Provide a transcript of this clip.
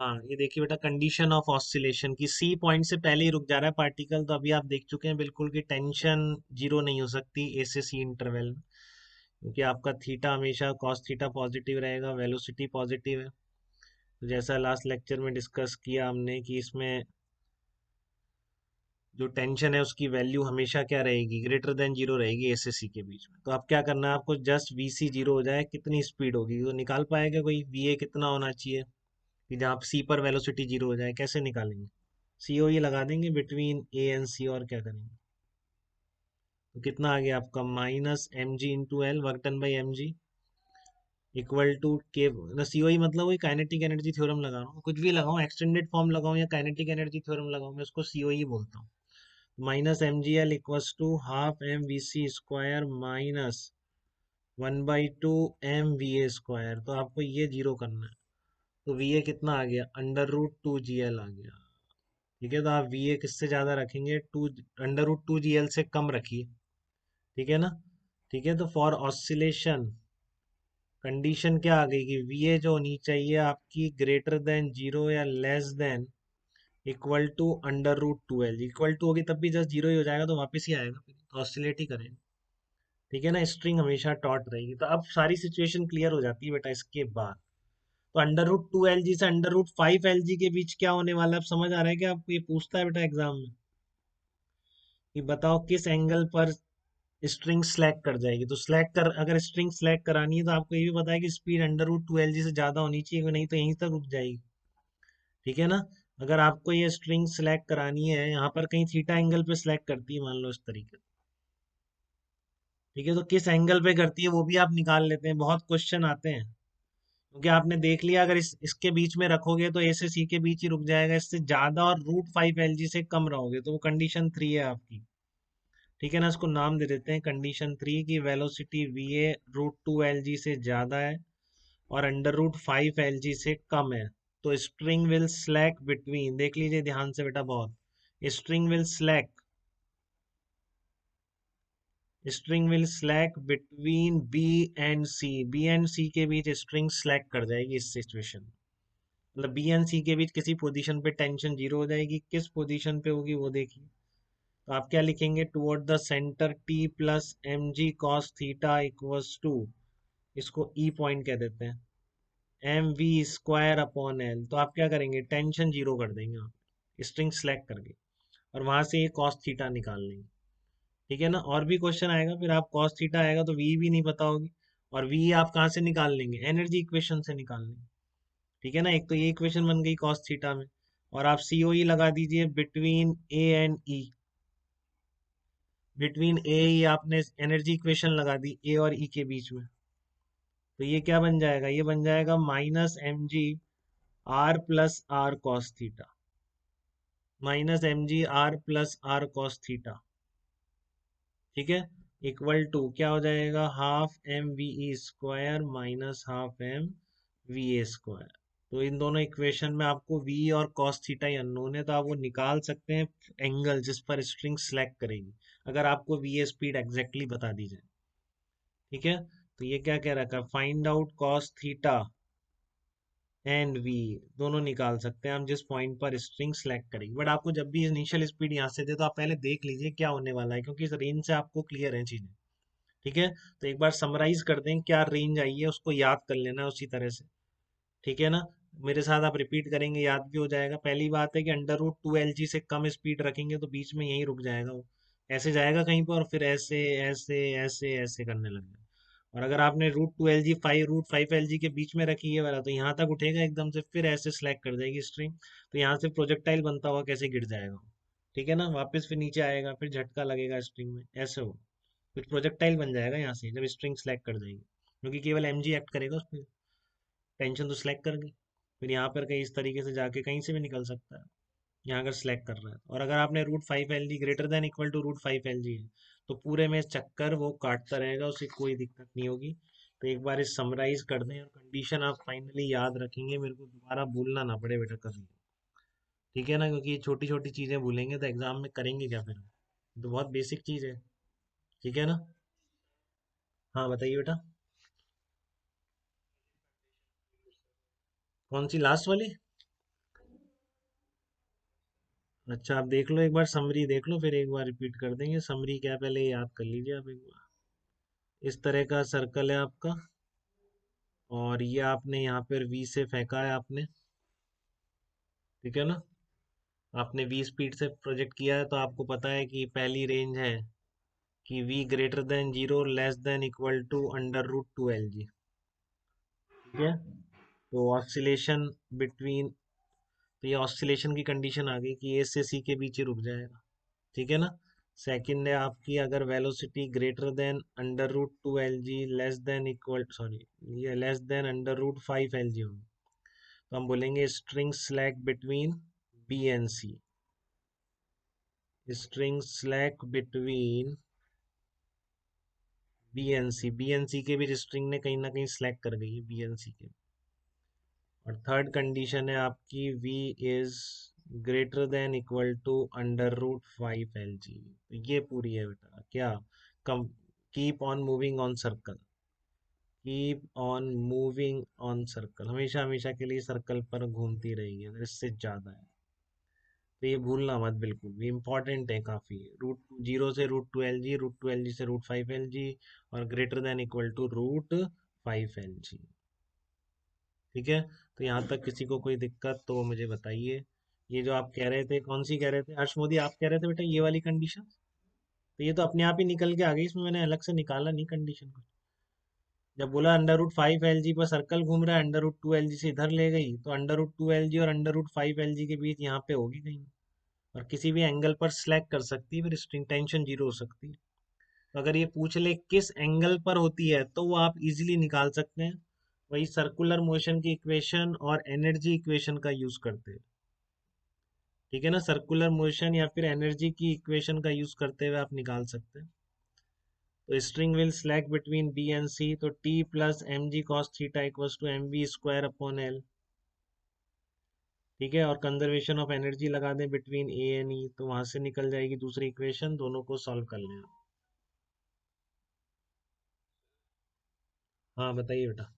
हाँ ये देखिए बेटा, कंडीशन ऑफ ऑसिलेशन की सी पॉइंट से पहले ही रुक जा रहा है पार्टिकल, तो अभी आप देख चुके हैं बिल्कुल कि टेंशन जीरो नहीं हो सकती ए से सी इंटरवल में, क्योंकि आपका थीटा हमेशा कॉस थीटा पॉजिटिव रहेगा, वेलोसिटी पॉजिटिव है। तो जैसा लास्ट लेक्चर में डिस्कस किया हमने कि इसमें जो टेंशन है उसकी वैल्यू हमेशा क्या रहेगी, ग्रेटर देन जीरो रहेगी ए से सी के बीच में। तो अब क्या करना है आपको, जस्ट वी सी जीरो हो जाए कितनी स्पीड होगी तो निकाल पाएगा कोई, वी ए कितना होना चाहिए कि जहाँ सी पर वेलोसिटी जीरो हो जाए, कैसे निकालेंगे? सी ओ ये लगा देंगे बिटवीन ए एंड सी, और क्या करेंगे? तो कितना आ गया आपका, minus M G into L work done by M G equal to के, सी ओ मतलब वही काइनेटिक एनर्जी थ्योरम लगा रहा हूँ, कुछ भी लगाऊं, एक्सटेंडेड फॉर्म लगाऊं या काइनेटिक एनर्जी थ्योरम लगाऊं, मैं उसको सी ओ ही बोलता हूँ। Minus M G L equals to half M V C square minus 1/2 M V A square. तो आपको ये जीरो करना है, तो वी ए कितना आ गया, अंडर रूट 2 जी एल आ गया। ठीक है, तो आप वी ए किससे ज्यादा रखेंगे, two, under root 2 G L से कम रखिए। ठीक है ना? ठीक है, तो फॉर ऑसिलेशन कंडीशन क्या आ गई कि वी ए जो होनी चाहिए आपकी ग्रेटर देन जीरो या less than equal to under root 2 L. Equal to होगी तब भी जस्ट जीरो ही हो जाएगा, तो वापस ही आएगा, फिर तो ऑसिलेट ही करेगा। ठीक है ना, स्ट्रिंग हमेशा टॉट रहेगी। तो अब सारी सिचुएशन क्लियर हो जाती है बेटा इसके बाद। तो अंडर रूट 2 एल जी से अंडर रूट 5 एल जी के बीच क्या होने वाला है, अब समझ आ रहा है कि आपको ये पूछता है बेटा एग्जाम में कि बताओ किस एंगल पर स्ट्रिंग स्लैक कर जाएगी। तो स्लैक कर, अगर स्ट्रिंग स्लैक करानी है तो आपको ये भी पता है कि speed under root 2 L G से ज्यादा होनी चाहिए, नहीं तो यहीं तक रुक जाएगी। ठीक है ना? अगर आपको ये स्ट्रिंग स्लैक करानी है, यहाँ पर कहीं थीटा एंगल पे स्लैक करती है मान लो इस तरीके से। ठीक है, तो किस एंगल पे करती है वो भी आप निकाल लेते हैं, बहुत क्वेश्चन आते हैं। क्योंकि आपने देख लिया, अगर इसके बीच में रखोगे तो ए से सी के बीच ही रुक जाएगा, इससे ज्यादा और रूट 5 एल जी से कम रहोगे, तो वो कंडीशन 3 है आपकी। ठीक है ना, इसको नाम दे देते हैं कंडीशन 3 की velocity V A root 2 L G से ज्यादा है और अंडर रूट 5 एल जी से कम है। तो स्ट्रिंग विल स्लैक बिटवीन, देख लीजिए ध्यान से बेटा बहुत, string will slack, string will slack between B and C, B and C के बीच स्ट्रिंग स्लैक कर जाएगी इस सिचुएशन। मतलब बी एंड सी के बीच किसी पोजीशन पे टेंशन जीरो हो जाएगी, किस पोजीशन पे होगी वो देखिए। तो आप क्या लिखेंगे, toward the centre T plus M G cos theta equals to, इसको ई पॉइंट कह देते हैं, M V square upon L. तो आप क्या करेंगे, टेंशन जीरो कर देंगे आप स्ट्रिंग स्लैक करके, और वहां से ये कॉस थीटा निकाल लेंगे। ठीक है ना? और भी क्वेश्चन आएगा, फिर आप कॉस थीटा आएगा तो वी भी नहीं पता होगी, और वी आप कहाँ से निकाल लेंगे, एनर्जी इक्वेशन से निकाल लेंगे। ठीक है ना, एक तो ये इक्वेशन बन गई कॉस थीटा में, और आप सी ओ ई लगा दीजिए between A and E, between A E आपने एनर्जी इक्वेशन लगा दी ए और ई के बीच में। तो ये क्या बन जाएगा, ये बन जाएगा minus M G R plus R cos theta, minus M G R plus R cos theta. ठीक है, इक्वल टू क्या हो जाएगा, half M V E square minus half M V A square. तो इन दोनों इक्वेशन में आपको v और cos थीटा ही अननोन है, तो आप वो निकाल सकते हैं एंगल जिस पर स्ट्रिंग स्लैक करेगी, अगर आपको v ए स्पीड एग्जैक्टली बता दी जाए। ठीक है, तो ये क्या कह रखा है, find out cos theta and v, दोनों निकाल सकते हैं हम जिस पॉइंट पर स्ट्रिंग सेलेक्ट करेगी। बट आपको जब भी इनिशियल स्पीड यहाँ से दे तो आप पहले देख लीजिए क्या होने वाला है, क्योंकि इस रेंज से आपको क्लियर है चीजें। ठीक है, तो एक बार समराइज कर दें क्या रेंज आई है, उसको याद कर लेना है उसी तरह से। ठीक है ना, मेरे साथ आप रिपीट करेंगे, याद भी हो जाएगा। पहली बात है कि अंडर रूट 2 एल जी से कम स्पीड रखेंगे तो बीच में यहीं रुक जाएगा वो, ऐसे जाएगा कहीं पर और फिर ऐसे ऐसे ऐसे ऐसे करने लग जाएगा। और अगर आपने root 2 L G 5 root 5 L G के बीच में रखी है वाला, तो यहाँ तक उठेगा एकदम से, फिर ऐसे स्लैक कर जाएगी स्ट्रिंग, तो यहाँ से प्रोजेक्टाइल बनता हुआ कैसे गिर जाएगा वो। ठीक है ना, वापस फिर नीचे आएगा, फिर झटका लगेगा स्ट्रिंग में, ऐसे हो कुछ प्रोजेक्टाइल बन जाएगा यहाँ से जब स्ट्रिंग स्लैक कर जाएगी, क्योंकि केवल एम जी एक्ट करेगा उस पर, टेंशन तो स्लैक कर गई। फिर यहाँ पर कहीं इस तरीके से जाके कहीं से भी निकल सकता है, यहाँ अगर स्लैक कर रहा है। और अगर आपने root 5 L G greater than equal to root 5 L G है, तो पूरे में चक्कर वो काटता रहेगा, उससे कोई दिक्कत नहीं होगी। तो एक बार इस समराइज कर दें और कंडीशन आप फाइनली याद रखेंगे, मेरे को दोबारा भूलना ना पड़े बेटा कभी। ठीक है ना, क्योंकि ये छोटी छोटी चीजें भूलेंगे तो एग्जाम में करेंगे क्या फिर, तो बहुत बेसिक चीज है। ठीक है ना? हाँ बताइए बेटा। कौन सी लास्ट वाली? अच्छा आप देख लो एक बार समरी देख लो, फिर एक बार रिपीट कर देंगे। समरी क्या पहले याद कर लीजिए आप एक बार। इस तरह का सर्कल है आपका, और ये आपने यहाँ पर वी से फेंका है आपने, ठीक है ना। आपने वी स्पीड से प्रोजेक्ट किया है, तो आपको पता है कि पहली रेंज है कि v greater than zero less than equal to under root two L G, ठीक है। तो ऑस्सिलेशन बिटवीन, तो ये ऑस्सिलेशन की कंडीशन आ गई कि ए से सी के बीच ही रुक जाएगा, ठीक है ना। सेकंड है आपकी, अगर velocity greater than under root two L G less than equal, sorry, ये less than under root five L G होगी, तो हम बोलेंगे string slack between B and C. String slack between B and C के भी string ने कहीं ना कहीं स्लैक कर गई है बी एन सी के। और थर्ड कंडीशन है आपकी v is greater than equal to under root five L G. ये पूरी है बेटा क्या, come, keep on moving on circle, keep on moving on circle, हमेशा हमेशा के लिए सर्कल पर घूमती रहेगी, अगर इससे ज्यादा है तो ये भूलना मत बिल्कुल भी, इंपॉर्टेंट है काफी। रूट जीरो से root two L G, root two L G से रूट फाइव एल जी, और greater than equal to root five L G, ठीक है। तो यहाँ तक किसी को कोई दिक्कत तो मुझे बताइए। ये जो आप कह रहे थे, कौन सी कह रहे थे हर्ष मोदी, आप कह रहे थे बेटा ये वाली कंडीशन, तो ये तो अपने आप ही निकल के आ गई, इसमें मैंने अलग से निकाला नहीं कंडीशन को। जब बोला under root five L G पर सर्कल घूम रहा है, under root two L G से इधर ले गई, तो under root two L G और under root five L G के बीच यहाँ पे होगी कहीं, और किसी भी एंगल पर स्लैक कर सकती है, फिर स्ट्रिंग टेंशन जीरो हो सकती है। तो अगर ये पूछ ले किस एंगल पर होती है, तो वो आप इजीली निकाल सकते हैं, वही सर्कुलर मोशन की इक्वेशन और एनर्जी इक्वेशन का यूज करते हैं, ठीक है ना। सर्कुलर मोशन या फिर एनर्जी की इक्वेशन का यूज करते हुए आप निकाल सकते हैं। तो string will slack between B and C, तो T plus M G cos theta equals to M B square upon L, ठीक है। और कंजर्वेशन ऑफ एनर्जी लगा दें बिटवीन ए एंड ई, तो वहां से निकल जाएगी दूसरी इक्वेशन, दोनों को सॉल्व कर लें। हाँ बताइए बेटा।